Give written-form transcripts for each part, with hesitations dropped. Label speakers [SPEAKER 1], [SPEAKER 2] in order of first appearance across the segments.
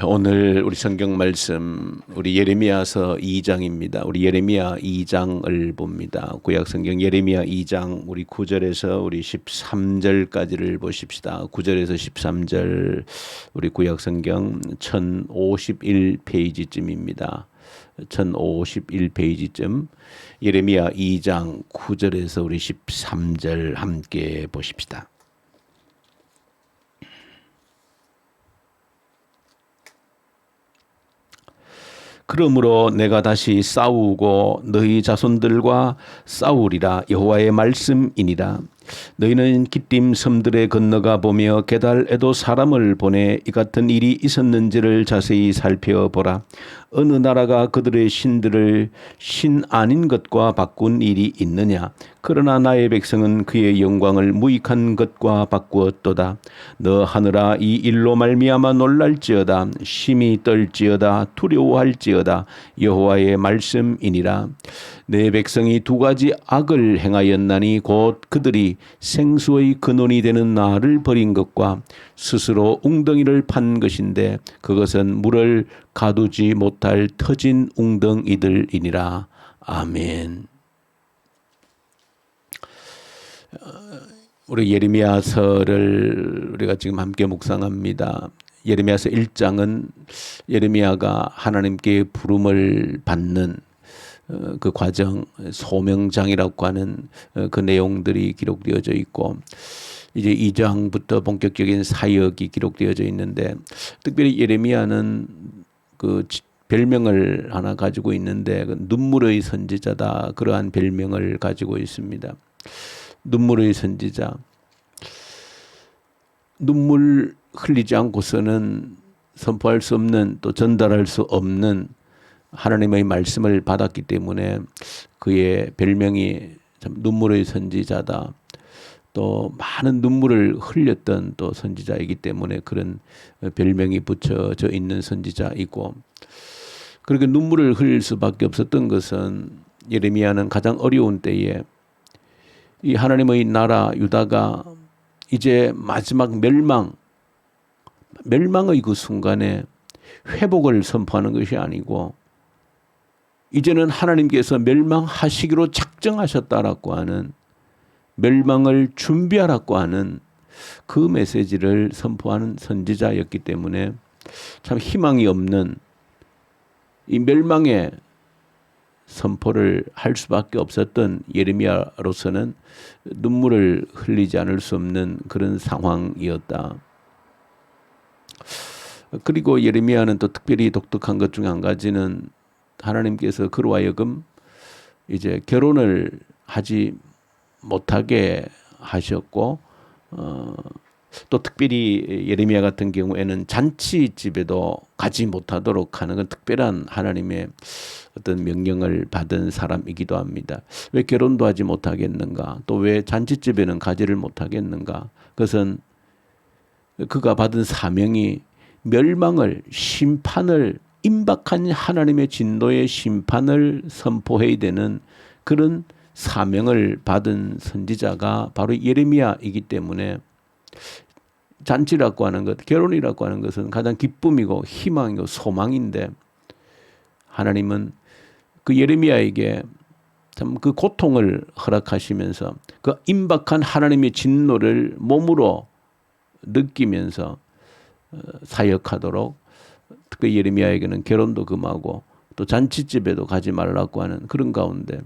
[SPEAKER 1] 오늘 우리 성경 말씀 우리 예레미야서 2장입니다. 우리 예레미야 2장을 봅니다. 구약 성경 예레미야 2장 우리 9절에서 우리 13절까지를 보십시다. 9절에서 13절 우리 구약 성경 1051페이지쯤입니다. 1051페이지쯤 예레미야 2장 9절에서 우리 13절 함께 보십시다. 그러므로 내가 다시 싸우고 너희 자손들과 싸우리라. 여호와의 말씀이니라. 너희는 기띔 섬들에 건너가 보며 게달에도 사람을 보내 이 같은 일이 있었는지를 자세히 살펴보라. 어느 나라가 그들의 신들을 신 아닌 것과 바꾼 일이 있느냐. 그러나 나의 백성은 그의 영광을 무익한 것과 바꾸었도다. 너 하늘아, 이 일로 말미암아 놀랄지어다. 심히 떨지어다. 두려워할지어다. 여호와의 말씀이니라. 내 백성이 두 가지 악을 행하였나니 곧 그들이 생수의 근원이 되는 나를 버린 것과 스스로 웅덩이를 판 것인데 그것은 물을 가두지 못할 터진 웅덩이들이니라. 아멘. 우리 예레미야서를 우리가 지금 함께 묵상합니다. 예레미야서 1장은 예레미야가 하나님께 부름을 받는 그 과정, 소명장이라고 하는 그 내용들이 기록되어져 있고, 이제 2장부터 본격적인 사역이 기록되어져 있는데, 특별히 예레미야는 그 별명을 하나 가지고 있는데, 그 눈물의 선지자다, 그러한 별명을 가지고 있습니다. 눈물의 선지자. 눈물 흘리지 않고서는 선포할 수 없는, 또 전달할 수 없는 하나님의 말씀을 받았기 때문에 그의 별명이 참 눈물의 선지자다. 또 많은 눈물을 흘렸던 또 선지자이기 때문에 그런 별명이 붙여져 있는 선지자이고, 그렇게 눈물을 흘릴 수밖에 없었던 것은 예레미야는 가장 어려운 때에 이 하나님의 나라 유다가 이제 마지막 멸망의 그 순간에 회복을 선포하는 것이 아니고 이제는 하나님께서 멸망하시기로 작정하셨다라고 하는, 멸망을 준비하라고 하는 그 메시지를 선포하는 선지자였기 때문에 참 희망이 없는 이 멸망의 선포를 할 수밖에 없었던 예레미야로서는 눈물을 흘리지 않을 수 없는 그런 상황이었다. 그리고 예레미야는 또 특별히 독특한 것 중에 한 가지는 하나님께서 그로 하여금 이제 결혼을 하지 못하게 하셨고, 또 특별히 예레미야 같은 경우에는 잔치집에도 가지 못하도록 하는 건 특별한 하나님의 어떤 명령을 받은 사람이기도 합니다. 왜 결혼도 하지 못하겠는가? 또 왜 잔치집에는 가지를 못하겠는가? 그것은 그가 받은 사명이 멸망을, 심판을, 임박한 하나님의 진노의 심판을 선포해야 되는 그런 사명을 받은 선지자가 바로 예레미야이기 때문에 잔치라고 하는 것, 결혼이라고 하는 것은 가장 기쁨이고 희망이고 소망인데, 하나님은 그 예레미야에게 참 그 고통을 허락하시면서 그 임박한 하나님의 진노를 몸으로 느끼면서 사역하도록, 특히 예레미야에게는 결혼도 금하고 또 잔치집에도 가지 말라고 하는 그런 가운데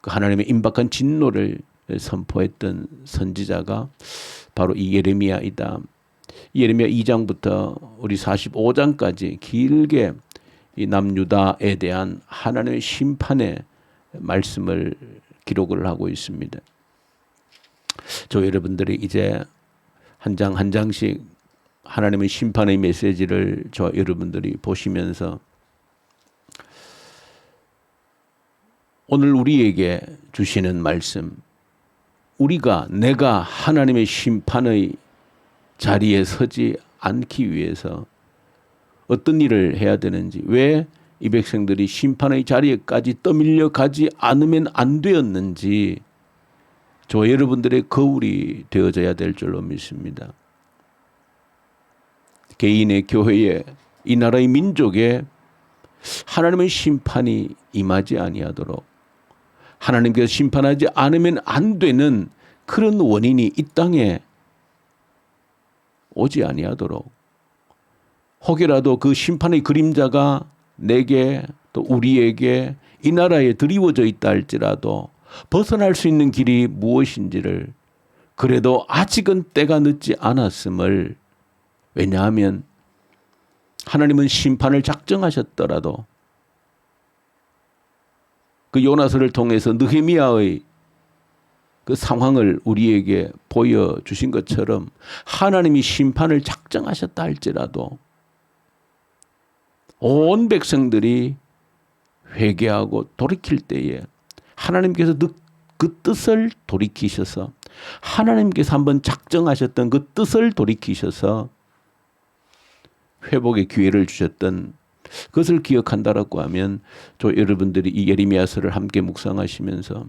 [SPEAKER 1] 그 하나님의 임박한 진노를 선포했던 선지자가 바로 이 예레미야이다. 예레미야 2장부터 우리 45장까지 길게 이 남유다에 대한 하나님의 심판의 말씀을 기록을 하고 있습니다. 저 여러분들이 이제 한 장 한 장씩 하나님의 심판의 메시지를 저 여러분들이 보시면서 오늘 우리에게 주시는 말씀, 내가 하나님의 심판의 자리에 서지 않기 위해서 어떤 일을 해야 되는지, 왜 이 백성들이 심판의 자리에까지 떠밀려 가지 않으면 안 되었는지 저 여러분들의 거울이 되어져야 될 줄로 믿습니다. 개인의 교회에 이 나라의 민족에 하나님의 심판이 임하지 아니하도록 하나님께서 심판하지 않으면 안 되는 그런 원인이 이 땅에 오지 아니하도록 혹여라도 그 심판의 그림자가 내게 또 우리에게 이 나라에 드리워져 있다 할지라도 벗어날 수 있는 길이 무엇인지를 그래도 아직은 때가 늦지 않았음을 왜냐하면 하나님은 심판을 작정하셨더라도 그 요나서를 통해서 느헤미야의 그 상황을 우리에게 보여주신 것처럼 하나님이 심판을 작정하셨다 할지라도 온 백성들이 회개하고 돌이킬 때에 하나님께서 그 뜻을 돌이키셔서 하나님께서 한번 작정하셨던 그 뜻을 돌이키셔서 회복의 기회를 주셨던 그것을 기억한다라고 하면 저 여러분들이 이 예레미야서를 함께 묵상하시면서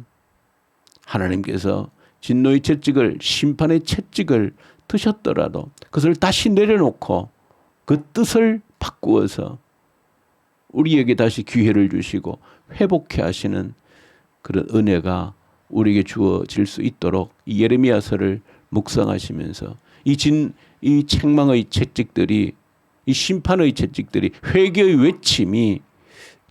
[SPEAKER 1] 하나님께서 진노의 채찍을 심판의 채찍을 드셨더라도 그것을 다시 내려놓고 그 뜻을 바꾸어서 우리에게 다시 기회를 주시고 회복해 하시는 그런 은혜가 우리에게 주어질 수 있도록 이 예레미야서를 묵상하시면서 이 책망의 채찍들이 이 심판의 채찍들이 회개의 외침이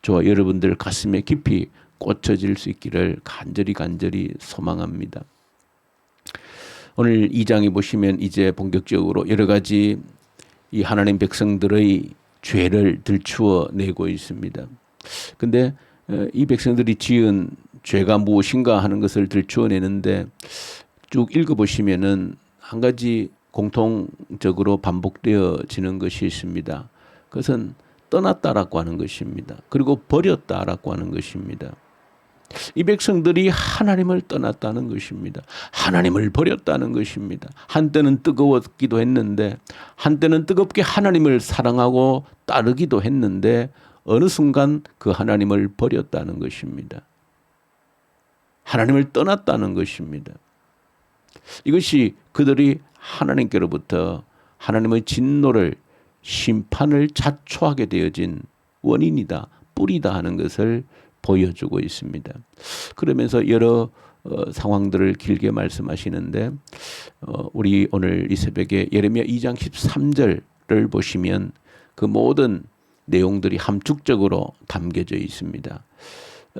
[SPEAKER 1] 저와 여러분들 가슴에 깊이 꽂혀질 수 있기를 간절히 소망합니다. 오늘 2장에 보시면 이제 본격적으로 여러 가지 이 하나님 백성들의 죄를 들추어 내고 있습니다. 근데 이 백성들이 지은 죄가 무엇인가 하는 것을 들추어 내는데 쭉 읽어보시면은 한 가지 공통적으로 반복되어지는 것이 있습니다. 그것은 떠났다라고 하는 것입니다. 그리고 버렸다라고 하는 것입니다. 이 백성들이 하나님을 떠났다는 것입니다. 하나님을 버렸다는 것입니다. 한때는 뜨거웠기도 했는데 한때는 뜨겁게 하나님을 사랑하고 따르기도 했는데 어느 순간 그 하나님을 버렸다는 것입니다. 하나님을 떠났다는 것입니다. 이것이 그들이 하나님께로부터 하나님의 진노를 심판을 자초하게 되어진 원인이다, 뿌리다 하는 것을 보여주고 있습니다. 그러면서 여러 상황들을 길게 말씀하시는데 우리 오늘 이 새벽에 예레미야 2장 13절을 보시면 그 모든 내용들이 함축적으로 담겨져 있습니다.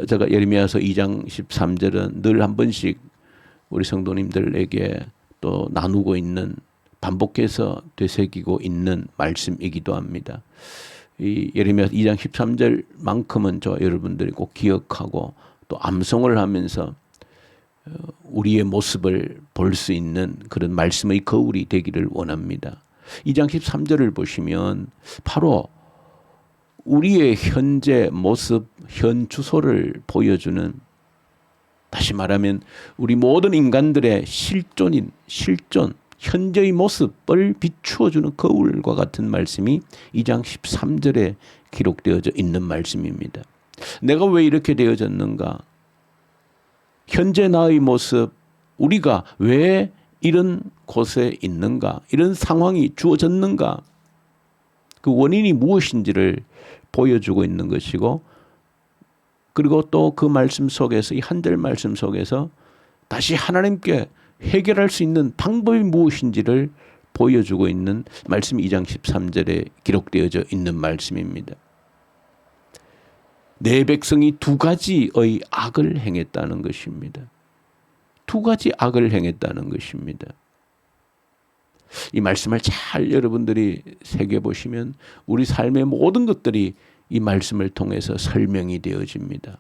[SPEAKER 1] 제가 예레미야서 2장 13절은 늘 한 번씩 우리 성도님들에게 또 나누고 있는 반복해서 되새기고 있는 말씀이기도 합니다. 이 예레미야 2장 13절만큼은 저 여러분들이 꼭 기억하고 또 암송을 하면서 우리의 모습을 볼 수 있는 그런 말씀의 거울이 되기를 원합니다. 2장 13절을 보시면 바로 우리의 현재 모습, 현 주소를 보여주는 다시 말하면 우리 모든 인간들의 실존, 현재의 모습을 비추어주는 거울과 같은 말씀이 2장 13절에 기록되어져 있는 말씀입니다. 내가 왜 이렇게 되어졌는가? 현재 나의 모습, 우리가 왜 이런 곳에 있는가? 이런 상황이 주어졌는가? 그 원인이 무엇인지를 보여주고 있는 것이고 그리고 또 그 말씀 속에서 이 한 절 말씀 속에서 다시 하나님께 해결할 수 있는 방법이 무엇인지를 보여주고 있는 말씀이 2장 13절에 기록되어져 있는 말씀입니다. 내 백성이 두 가지의 악을 행했다는 것입니다. 두 가지 악을 행했다는 것입니다. 이 말씀을 잘 여러분들이 새겨보시면 우리 삶의 모든 것들이 이 말씀을 통해서 설명이 되어집니다.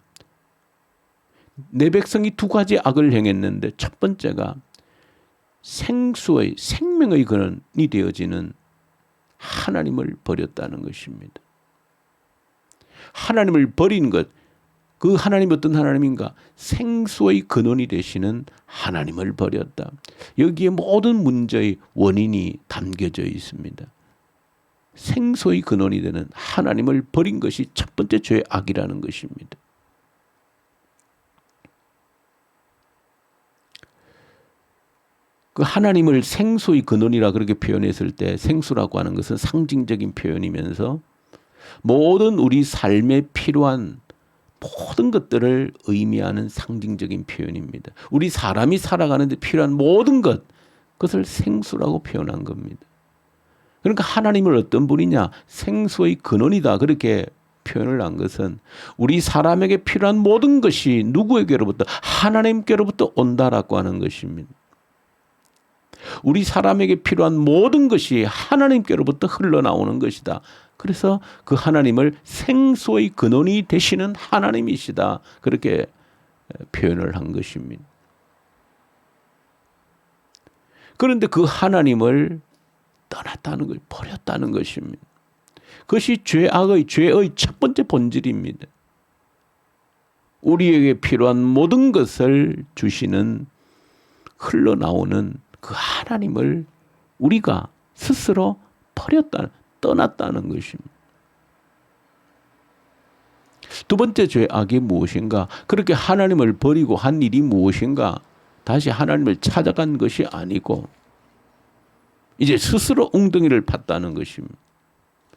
[SPEAKER 1] 내 백성이 두 가지 악을 행했는데 첫 번째가 생명의 근원이 되어지는 하나님을 버렸다는 것입니다. 하나님을 버린 것, 그 하나님이 어떤 하나님인가? 생수의 근원이 되시는 하나님을 버렸다. 여기에 모든 문제의 원인이 담겨져 있습니다. 생수의 근원이 되는 하나님을 버린 것이 첫 번째 죄의 악이라는 것입니다. 그 하나님을 생수의 근원이라 그렇게 표현했을 때 생수라고 하는 것은 상징적인 표현이면서 모든 우리 삶에 필요한 모든 것들을 의미하는 상징적인 표현입니다. 우리 사람이 살아가는 데 필요한 모든 것, 그것을 생수라고 표현한 겁니다. 그러니까 하나님을 어떤 분이냐? 생수의 근원이다. 그렇게 표현을 한 것은 우리 사람에게 필요한 모든 것이 누구에게로부터? 하나님께로부터 온다라고 하는 것입니다. 우리 사람에게 필요한 모든 것이 하나님께로부터 흘러나오는 것이다. 그래서 그 하나님을 생수의 근원이 되시는 하나님이시다. 그렇게 표현을 한 것입니다. 그런데 그 하나님을 떠났다는 걸, 버렸다는 것입니다. 그것이 죄의 첫 번째 본질입니다. 우리에게 필요한 모든 것을 주시는, 흘러나오는 그 하나님을 우리가 스스로 떠났다는 것입니다. 두 번째 죄악이 무엇인가? 그렇게 하나님을 버리고 한 일이 무엇인가? 다시 하나님을 찾아간 것이 아니고 이제 스스로 웅덩이를 팠다는 것입니다.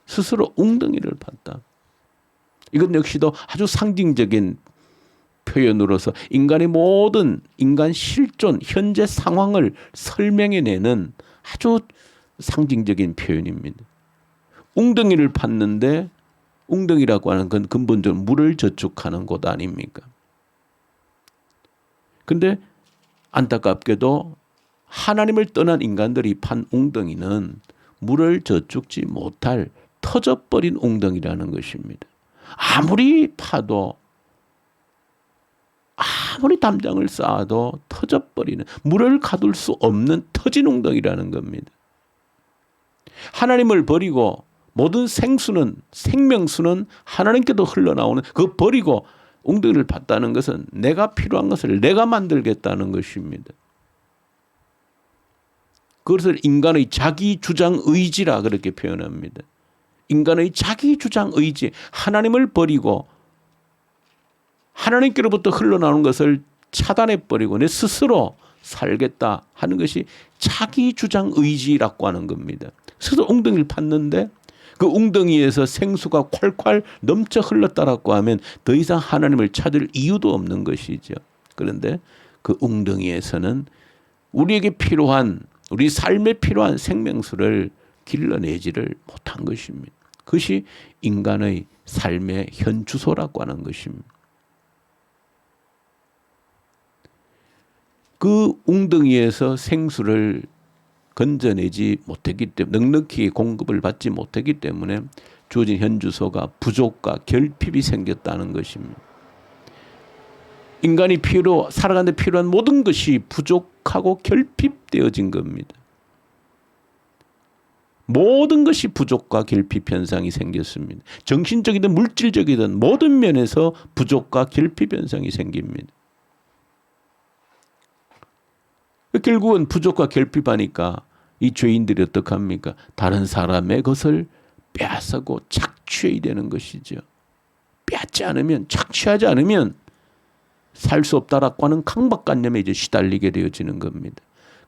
[SPEAKER 1] 스스로 웅덩이를 팠다. 이건 역시도 아주 상징적인 표현으로서 인간의 모든 인간 실존, 현재 상황을 설명해내는 아주 상징적인 표현입니다. 웅덩이를 팠는데 웅덩이라고 하는 건 근본적으로 물을 저축하는 곳 아닙니까? 그런데 안타깝게도 하나님을 떠난 인간들이 판 웅덩이는 물을 저축지 못할 터져버린 웅덩이라는 것입니다. 아무리 파도, 아무리 담장을 쌓아도 터져버리는, 물을 가둘 수 없는 터진 웅덩이라는 겁니다. 하나님을 버리고 모든 생명수는 하나님께도 흘러나오는, 그 버리고 웅덩이를 팠다는 것은 내가 필요한 것을 내가 만들겠다는 것입니다. 그것을 인간의 자기주장의지라 그렇게 표현합니다. 인간의 자기주장의지, 하나님을 버리고 하나님께로부터 흘러나오는 것을 차단해버리고 내 스스로 살겠다 하는 것이 자기주장의지라고 하는 겁니다. 스스로 웅덩이를 팠는데 그 웅덩이에서 생수가 콸콸 넘쳐 흘렀다라고 하면 더 이상 하나님을 찾을 이유도 없는 것이죠. 그런데 그 웅덩이에서는 우리에게 필요한, 우리 삶에 필요한 생명수를 길러내지를 못한 것입니다. 그것이 인간의 삶의 현 주소라고 하는 것입니다. 그 웅덩이에서 생수를 건져내지 못했기 때문에, 넉넉히 공급을 받지 못했기 때문에 주어진 현 주소가 부족과 결핍이 생겼다는 것입니다. 인간이 살아가는 데 필요한 모든 것이 부족하고 결핍되어진 겁니다. 모든 것이 부족과 결핍 현상이 생겼습니다. 정신적이든 물질적이든 모든 면에서 부족과 결핍 현상이 생깁니다. 결국은 부족과 결핍하니까 이 죄인들이 어떡합니까? 다른 사람의 것을 빼앗고 착취해야 되는 것이죠. 빼앗지 않으면, 착취하지 않으면 살 수 없다라고 하는 강박관념에 이제 시달리게 되어지는 겁니다.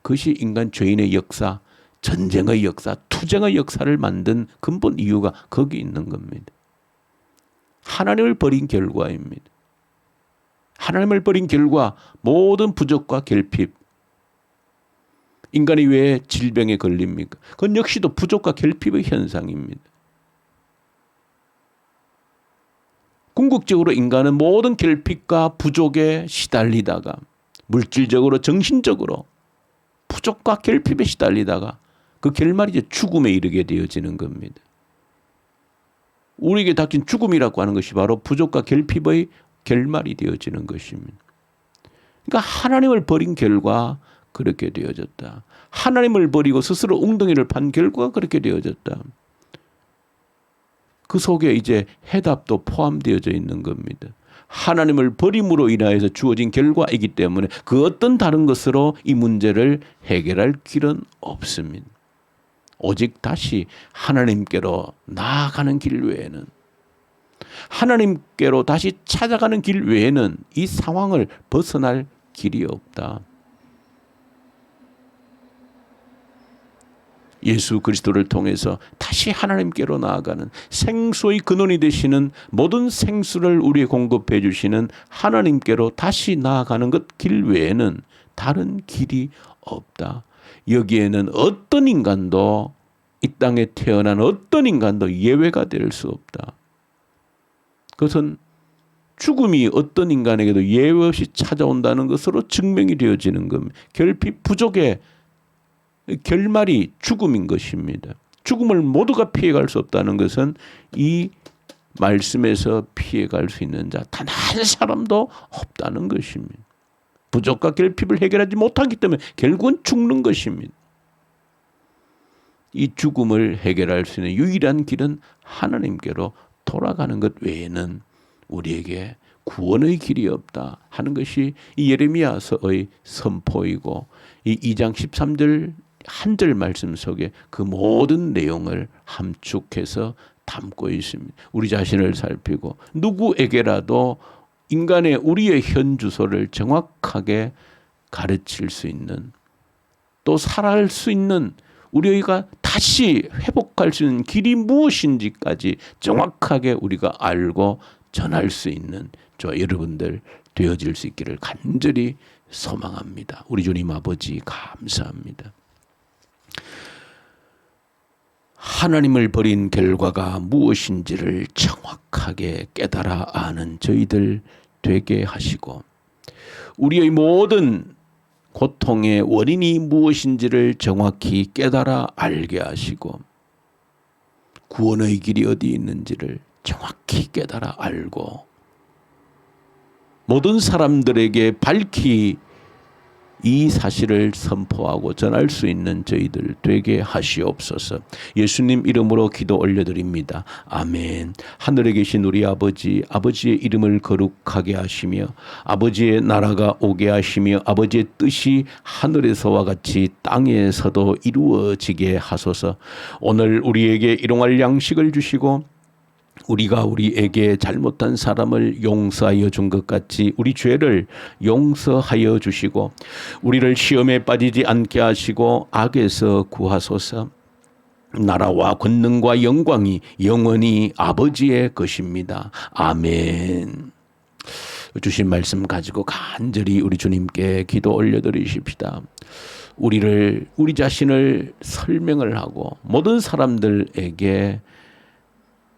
[SPEAKER 1] 그것이 인간 죄인의 역사, 전쟁의 역사, 투쟁의 역사를 만든 근본 이유가 거기 있는 겁니다. 하나님을 버린 결과입니다. 하나님을 버린 결과 모든 부족과 결핍, 인간이 왜 질병에 걸립니까? 그건 역시도 부족과 결핍의 현상입니다. 궁극적으로 인간은 모든 결핍과 부족에 시달리다가 물질적으로 정신적으로 부족과 결핍에 시달리다가 그 결말이 이제 죽음에 이르게 되어지는 겁니다. 우리에게 닥친 죽음이라고 하는 것이 바로 부족과 결핍의 결말이 되어지는 것입니다. 그러니까 하나님을 버린 결과 그렇게 되어졌다. 하나님을 버리고 스스로 웅덩이를 판 결과가 그렇게 되어졌다. 그 속에 이제 해답도 포함되어져 있는 겁니다. 하나님을 버림으로 인하여서 주어진 결과이기 때문에 그 어떤 다른 것으로 이 문제를 해결할 길은 없습니다. 오직 다시 하나님께로 나아가는 길 외에는, 하나님께로 다시 찾아가는 길 외에는 이 상황을 벗어날 길이 없다. 예수 그리스도를 통해서 다시 하나님께로 나아가는 생수의 근원이 되시는 모든 생수를 우리에 공급해 주시는 하나님께로 다시 나아가는 것 길 외에는 다른 길이 없다. 여기에는 어떤 인간도 이 땅에 태어난 어떤 인간도 예외가 될 수 없다. 그것은 죽음이 어떤 인간에게도 예외 없이 찾아온다는 것으로 증명이 되어지는 겁니다. 결핍 부족의 결말이 죽음인 것입니다. 죽음을 모두가 피해갈 수 없다는 것은 이 말씀에서 피해갈 수 있는 자 단 한 사람도 없다는 것입니다. 부족과 결핍을 해결하지 못하기 때문에 결국은 죽는 것입니다. 이 죽음을 해결할 수 있는 유일한 길은 하나님께로 돌아가는 것 외에는 우리에게 구원의 길이 없다 하는 것이 이 예레미야서의 선포이고 이 2장 13절 한 절 말씀 속에 그 모든 내용을 함축해서 담고 있습니다. 우리 자신을 살피고 누구에게라도 인간의 우리의 현 주소를 정확하게 가르칠 수 있는 또 살아갈 수 있는 우리가 다시 회복할 수 있는 길이 무엇인지까지 정확하게 우리가 알고 전할 수 있는 저 여러분들 되어질 수 있기를 간절히 소망합니다. 우리 주님 아버지 감사합니다. 하나님을 버린 결과가 무엇인지를 정확하게 깨달아 아는 저희들 되게 하시고 우리의 모든 고통의 원인이 무엇인지를 정확히 깨달아 알게 하시고 구원의 길이 어디 있는지를 정확히 깨달아 알고 모든 사람들에게 밝히 이 사실을 선포하고 전할 수 있는 저희들 되게 하시옵소서. 예수님 이름으로 기도 올려드립니다. 아멘. 하늘에 계신 우리 아버지, 아버지의 이름을 거룩하게 하시며 아버지의 나라가 오게 하시며 아버지의 뜻이 하늘에서와 같이 땅에서도 이루어지게 하소서. 오늘 우리에게 일용할 양식을 주시고 우리가 우리에게 잘못한 사람을 용서하여 준 것 같이 우리 죄를 용서하여 주시고 우리를 시험에 빠지지 않게 하시고 악에서 구하소서. 나라와 권능과 영광이 영원히 아버지의 것입니다. 아멘. 주신 말씀 가지고 간절히 우리 주님께 기도 올려드리십시다. 우리 자신을 설명을 하고 모든 사람들에게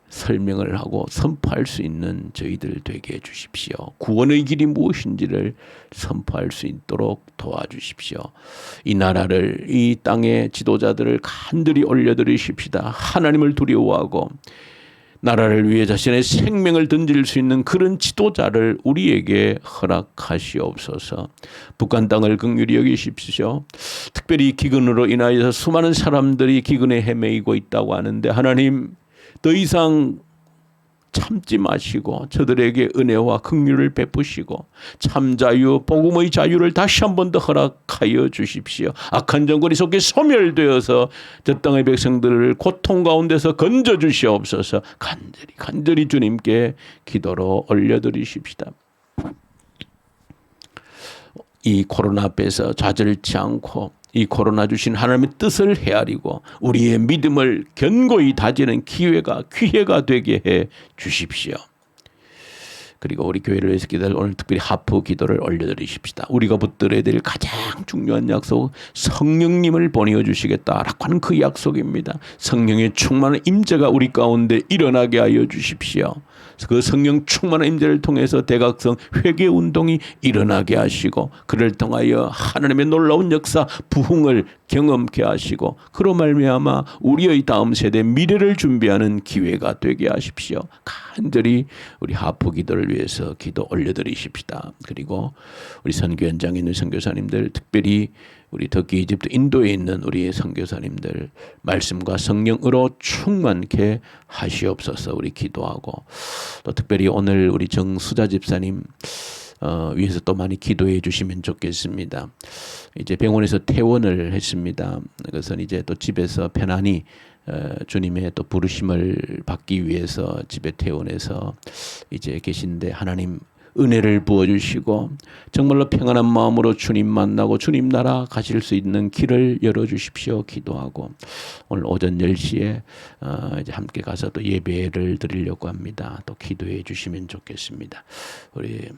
[SPEAKER 1] 설명을 하고 선포할 수 있는 저희들 되게 해주십시오. 구원의 길이 무엇인지를 선포할 수 있도록 도와주십시오. 이 나라를 이 땅의 지도자들을 간절히 올려드리십시다. 하나님을 두려워하고 나라를 위해 자신의 생명을 던질 수 있는 그런 지도자를 우리에게 허락하시옵소서. 북한 땅을 긍휼히 여기십시오. 특별히 기근으로 인하여서 수많은 사람들이 기근에 헤매이고 있다고 하는데 하나님 더 이상 참지 마시고 저들에게 은혜와 긍휼을 베푸시고 참자유 복음의 자유를 다시 한 번 더 허락하여 주십시오. 악한 정권이 속에 소멸되어서 저 땅의 백성들을 고통 가운데서 건져 주시옵소서. 간절히 주님께 기도로 올려드리십시다. 이 코로나 앞에서 좌절치 않고 이 코로나 주신 하나님의 뜻을 헤아리고 우리의 믿음을 견고히 다지는 기회가 되게 해 주십시오. 그리고 우리 교회를 위해서 기도할 오늘 특별히 하프 기도를 올려드리십시다. 우리가 붙들어야 될 가장 중요한 약속 성령님을 보내어 주시겠다라고 하는 그 약속입니다. 성령의 충만한 임재가 우리 가운데 일어나게 하여 주십시오. 그 성령 충만한 임재를 통해서 대각성 회개운동이 일어나게 하시고 그를 통하여 하나님의 놀라운 역사 부흥을 경험케 하시고 그로 말미암아 우리의 다음 세대 미래를 준비하는 기회가 되게 하십시오. 간절히 우리 하프 기도를 위해서 기도 올려드리십시다. 그리고 우리 선교 현장에 있는 선교사님들 특별히 우리 터키, 이집트, 인도에 있는 우리 선교사님들 말씀과 성령으로 충만케 하시옵소서. 우리 기도하고 또 특별히 오늘 우리 정수자 집사님 위해서 또 많이 기도해 주시면 좋겠습니다. 이제 병원에서 퇴원을 했습니다. 그것은 이제 또 집에서 편안히 주님의 또 부르심을 받기 위해서 집에 퇴원해서 이제 계신데 하나님 은혜를 부어주시고 정말로 평안한 마음으로 주님 만나고 주님 나라 가실 수 있는 길을 열어주십시오. 기도하고 오늘 오전 10시에 이제 함께 가서 또 예배를 드리려고 합니다. 또 기도해 주시면 좋겠습니다. 우리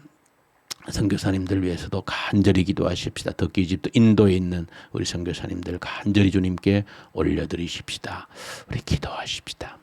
[SPEAKER 1] 선교사님들 위해서도 간절히 기도하십시다. 터키 이집트 인도에 있는 우리 선교사님들 간절히 주님께 올려드리십시다. 우리 기도하십시다.